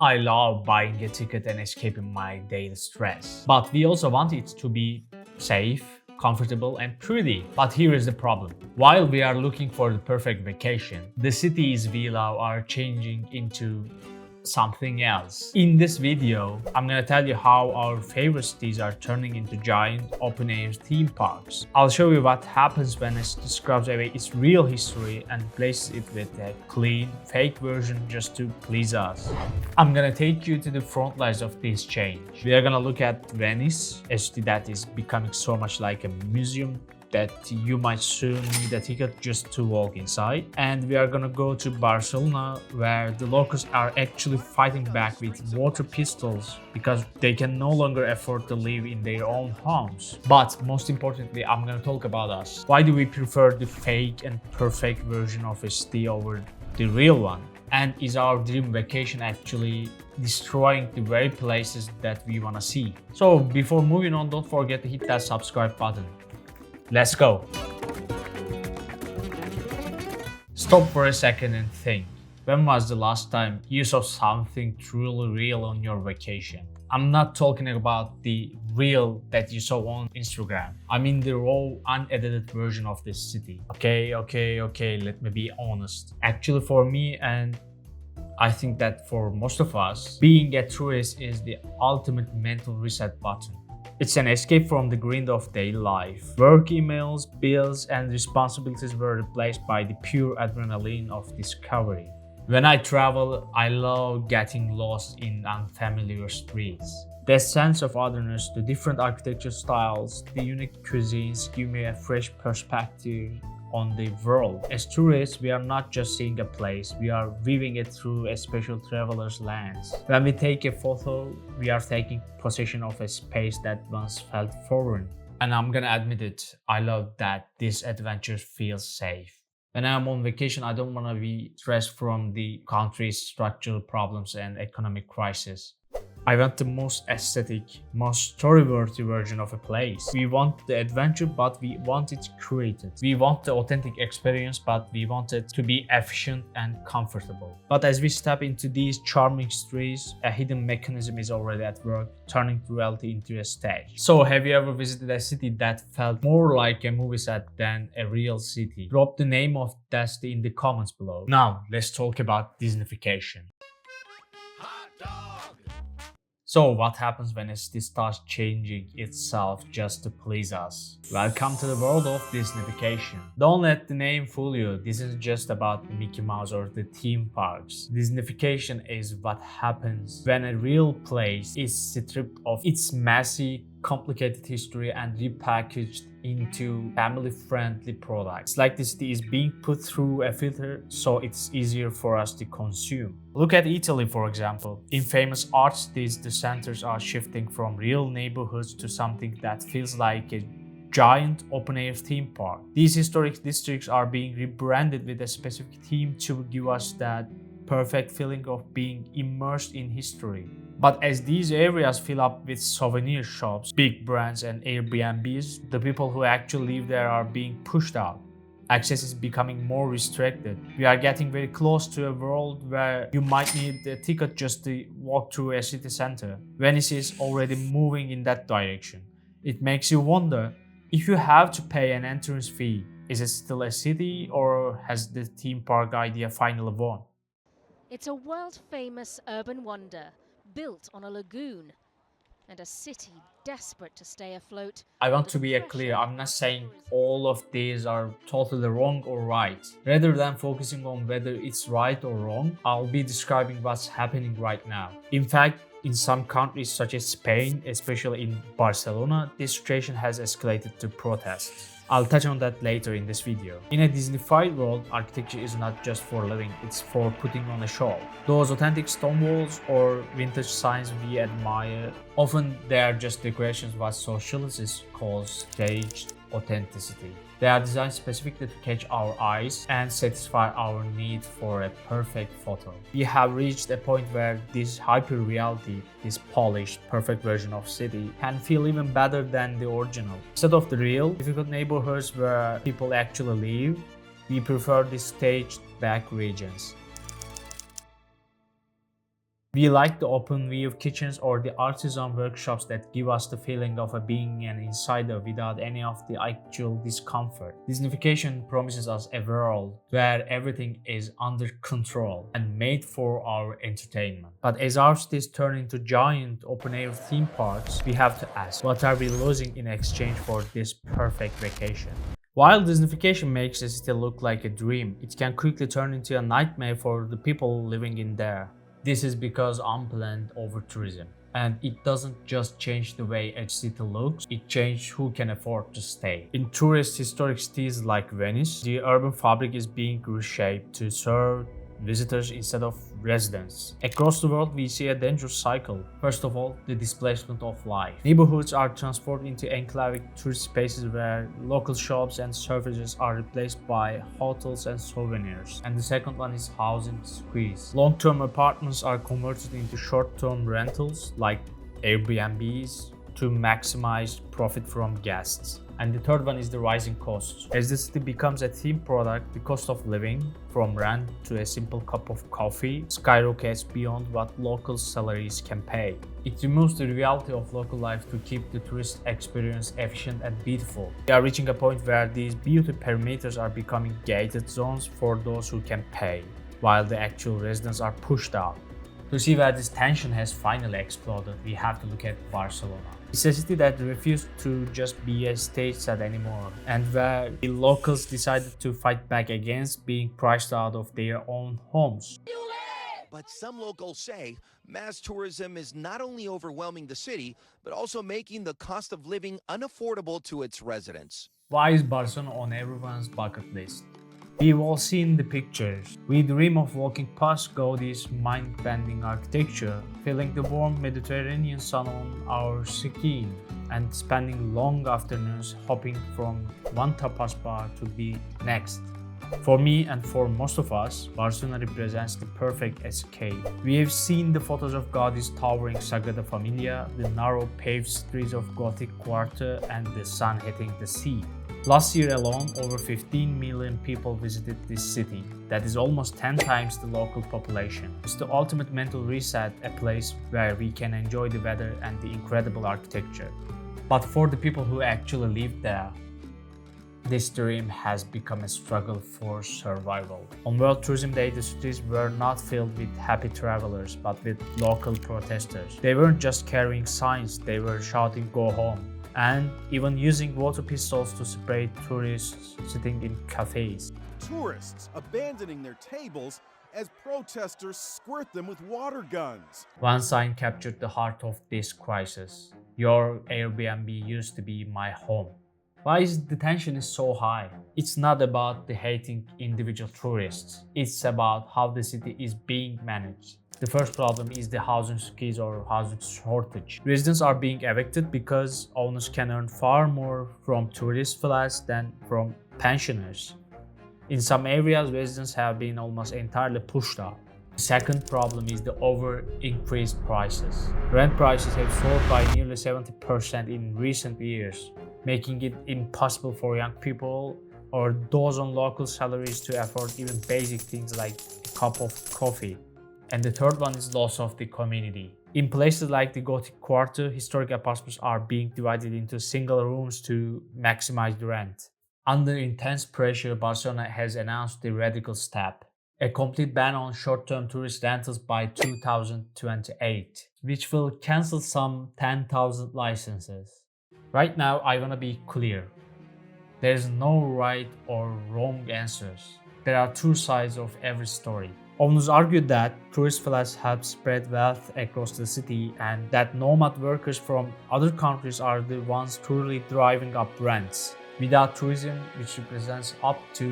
I love buying a ticket and escaping my daily stress. But we also want it to be safe, comfortable and pretty. But here is the problem. While we are looking for the perfect vacation, the cities we love are changing into something else. In this video, I'm gonna tell you how our favorite cities are turning into giant open-air theme parks. I'll show you what happens when it scrubs away its real history and replaces it with a clean, fake version just to please us. I'm gonna take you to the front lines of this change. We are gonna look at Venice, a city that is becoming so much like a museum that you might soon need a ticket just to walk inside. And we are gonna go to Barcelona, where the locals are actually fighting back with water pistols because they can no longer afford to live in their own homes. But most importantly, I'm gonna talk about us. Why do we prefer the fake and perfect version of a city over the real one? And is our dream vacation actually destroying the very places that we wanna see? So before moving on, don't forget to hit that subscribe button. Let's go. Stop for a second and think. When was the last time you saw something truly real on your vacation? I'm not talking about the real that you saw on Instagram. I mean the raw, unedited version of this city. Okay, let me be honest. Actually for me, and I think that for most of us, being a tourist is the ultimate mental reset button. It's an escape from the grind of daily life. Work emails, bills, and responsibilities were replaced by the pure adrenaline of discovery. When I travel, I love getting lost in unfamiliar streets. That sense of otherness, the different architecture styles, the unique cuisines give me a fresh perspective on the world. As tourists, we are not just seeing a place, we are viewing it through a special traveler's lens. When we take a photo, we are taking possession of a space that once felt foreign. And I'm gonna admit it, I love that this adventure feels safe. When I'm on vacation, I don't wanna be stressed from the country's structural problems and economic crisis. I want the most aesthetic, most story-worthy version of a place. We want the adventure, but we want it created. We want the authentic experience, but we want it to be efficient and comfortable. But as we step into these charming streets, a hidden mechanism is already at work, turning reality into a stage. So have you ever visited a city that felt more like a movie set than a real city? Drop the name of that city in the comments below. Now, let's talk about Disneyfication. So what happens when a city starts changing itself just to please us? Welcome to the world of Disneyfication. Don't let the name fool you. This isn't just about Mickey Mouse or the theme parks. Disneyfication is what happens when a real place is stripped of its messy, complicated history and repackaged into family-friendly products. It's like the city is being put through a filter so it's easier for us to consume. Look at Italy, for example. In famous art cities, the centers are shifting from real neighborhoods to something that feels like a giant open-air theme park. These historic districts are being rebranded with a specific theme to give us that perfect feeling of being immersed in history. But as these areas fill up with souvenir shops, big brands and Airbnbs, the people who actually live there are being pushed out. Access is becoming more restricted. We are getting very close to a world where you might need a ticket just to walk through a city center. Venice is already moving in that direction. It makes you wonder, if you have to pay an entrance fee, is it still a city or has the theme park idea finally won? It's a world-famous urban wonder, built on a lagoon, and a city desperate to stay afloat. I want under to the be pressure clear, I'm not of saying tourism. all of these are totally wrong or right. Rather than focusing on whether it's right or wrong, I'll be describing what's happening right now. In fact, in some countries such as Spain, especially in Barcelona, this situation has escalated to protests. I'll touch on that later in this video. In a Disneyfied world, architecture is not just for living, it's for putting on a show. Those authentic stone walls or vintage signs we admire, often they are just decorations what sociologists call staged authenticity. They are designed specifically to catch our eyes and satisfy our need for a perfect photo. We have reached a point where this hyper-reality, this polished, perfect version of city can feel even better than the original. Instead of the real, difficult neighborhoods where people actually live, we prefer the staged back regions. We like the open view kitchens or the artisan workshops that give us the feeling of being an insider without any of the actual discomfort. Disneyfication promises us a world where everything is under control and made for our entertainment. But as our cities turn into giant open-air theme parks, we have to ask, what are we losing in exchange for this perfect vacation? While Disneyfication makes a city look like a dream, it can quickly turn into a nightmare for the people living in there. This is because unplanned over-tourism. And it doesn't just change the way a city looks, it changes who can afford to stay. In tourist historic cities like Venice, the urban fabric is being reshaped to serve visitors instead of residents. Across the world, we see a dangerous cycle. First of all, the displacement of life. Neighborhoods are transformed into enclave tourist spaces where local shops and services are replaced by hotels and souvenirs. And the second one is housing squeeze. Long-term apartments are converted into short-term rentals like Airbnbs to maximize profit from guests. And the third one is the rising costs. As the city becomes a theme product, the cost of living, from rent to a simple cup of coffee, skyrockets beyond what local salaries can pay. It removes the reality of local life to keep the tourist experience efficient and beautiful. We are reaching a point where these beauty perimeters are becoming gated zones for those who can pay, while the actual residents are pushed out. To see where this tension has finally exploded, we have to look at Barcelona. It's a city that refused to just be a stage set anymore, and where the locals decided to fight back against being priced out of their own homes. But some locals say mass tourism is not only overwhelming the city, but also making the cost of living unaffordable to its residents. Why is Barcelona on everyone's bucket list? We've all seen the pictures. We dream of walking past Gaudi's mind-bending architecture, feeling the warm Mediterranean sun on our skin, and spending long afternoons hopping from one tapas bar to the next. For me and for most of us, Barcelona represents the perfect escape. We have seen the photos of Gaudi's towering Sagrada Familia, the narrow paved streets of Gothic Quarter, and the sun hitting the sea. Last year alone, over 15 million people visited this city. That is almost 10 times the local population. It's the ultimate mental reset, a place where we can enjoy the weather and the incredible architecture. But for the people who actually live there, this dream has become a struggle for survival. On World Tourism Day, the streets were not filled with happy travelers, but with local protesters. They weren't just carrying signs, they were shouting, "Go home," and even using water pistols to spray tourists sitting in cafes. Tourists abandoning their tables as protesters squirt them with water guns. One sign captured the heart of this crisis. "Your Airbnb used to be my home." Why is the tension so high? It's not about the hating individual tourists. It's about how the city is being managed. The first problem is the housing squeeze or housing shortage. Residents are being evicted because owners can earn far more from tourist flats than from pensioners. In some areas, residents have been almost entirely pushed out. The second problem is the over-increased prices. Rent prices have soared by nearly 70% in recent years, making it impossible for young people or those on local salaries to afford even basic things like a cup of coffee. And the third one is loss of the community. In places like the Gothic Quarter, historic apartments are being divided into single rooms to maximize the rent. Under intense pressure, Barcelona has announced the radical step: a complete ban on short-term tourist rentals by 2028, which will cancel some 10,000 licenses. Right now, I want to be clear. There is no right or wrong answers. There are two sides of every story. Owners argued that tourist flats help spread wealth across the city and that nomad workers from other countries are the ones truly driving up rents. Without tourism, which represents up to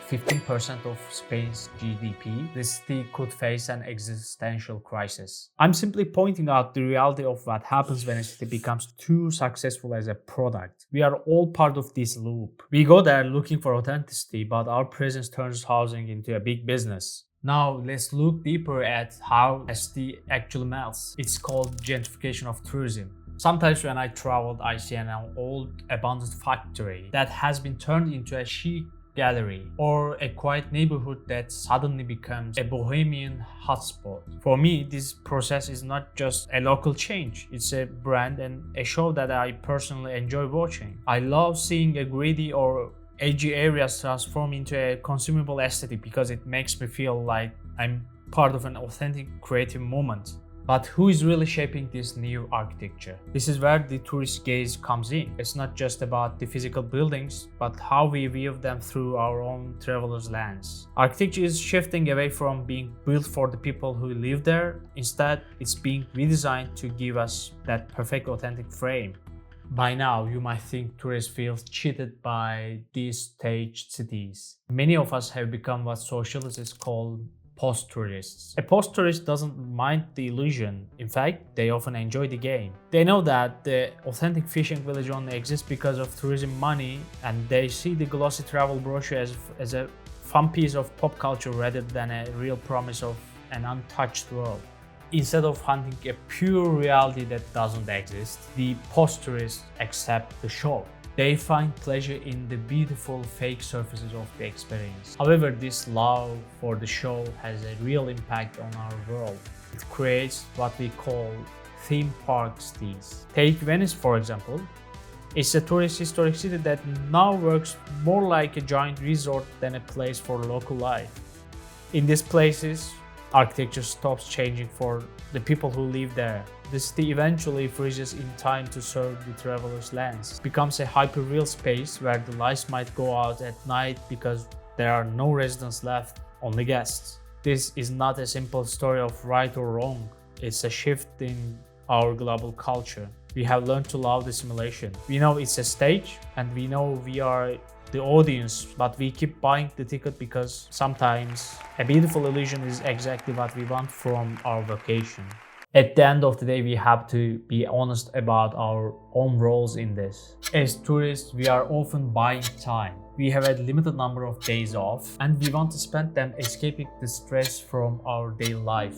15% of Spain's GDP, the city could face an existential crisis. I'm simply pointing out the reality of what happens when a city becomes too successful as a product. We are all part of this loop. We go there looking for authenticity, but our presence turns housing into a big business. Now let's look deeper at how a city actually melts. It's called gentrification of tourism. Sometimes when I traveled, I see an old abandoned factory that has been turned into a chic gallery, or a quiet neighborhood that suddenly becomes a bohemian hotspot. For me, this process is not just a local change, it's a brand and a show that I personally enjoy watching. I love seeing a greedy or edgy areas transform into a consumable aesthetic because it makes me feel like I'm part of an authentic creative moment. But who is really shaping this new architecture? This is where the tourist gaze comes in. It's not just about the physical buildings, but how we view them through our own traveler's lens. Architecture is shifting away from being built for the people who live there. Instead, it's being redesigned to give us that perfect authentic frame. By now, you might think tourists feel cheated by these staged cities. Many of us have become what sociologists call post-tourists. A post-tourist doesn't mind the illusion. In fact, they often enjoy the game. They know that the authentic fishing village only exists because of tourism money, and they see the glossy travel brochure as a fun piece of pop culture rather than a real promise of an untouched world. Instead of hunting a pure reality that doesn't exist, the post-tourists accept the show. They find pleasure in the beautiful fake surfaces of the experience. However, this love for the show has a real impact on our world. It creates what we call theme ParksThe. Take Venice, for example. It's a tourist historic city that now works more like a giant resort than a place for local life. In these places, architecture stops changing for the people who live there. The city eventually freezes in time to serve the traveler's lens. It becomes a hyper-real space where the lights might go out at night because there are no residents left, only guests. This is not a simple story of right or wrong. It's a shift in our global culture. We have learned to love the simulation. We know it's a stage and we know we are the audience, but we keep buying the ticket because sometimes a beautiful illusion is exactly what we want from our vacation. At the end of the day, we have to be honest about our own roles in this. As tourists, we are often buying time. We have a limited number of days off and we want to spend them escaping the stress from our daily life.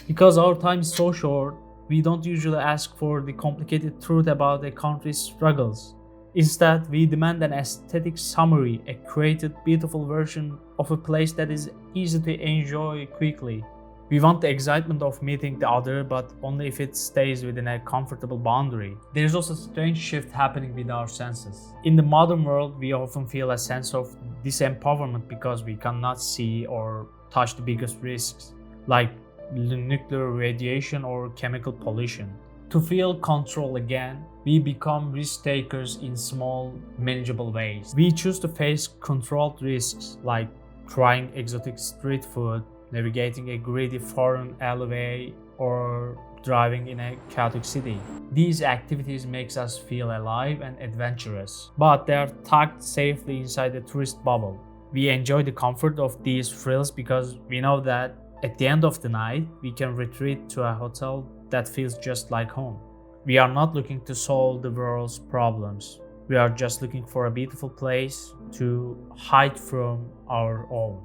Because our time is so short, we don't usually ask for the complicated truth about a country's struggles. Instead, we demand an aesthetic summary, a created, beautiful version of a place that is easy to enjoy quickly. We want the excitement of meeting the other, but only if it stays within a comfortable boundary. There's also a strange shift happening with our senses. In the modern world, we often feel a sense of disempowerment because we cannot see or touch the biggest risks, like nuclear radiation or chemical pollution. To feel control again, we become risk takers in small, manageable ways. We choose to face controlled risks like trying exotic street food, navigating a greedy foreign alleyway, or driving in a chaotic city. These activities make us feel alive and adventurous, but they are tucked safely inside the tourist bubble. We enjoy the comfort of these thrills because we know that at the end of the night, we can retreat to a hotel that feels just like home. We are not looking to solve the world's problems. We are just looking for a beautiful place to hide from our own.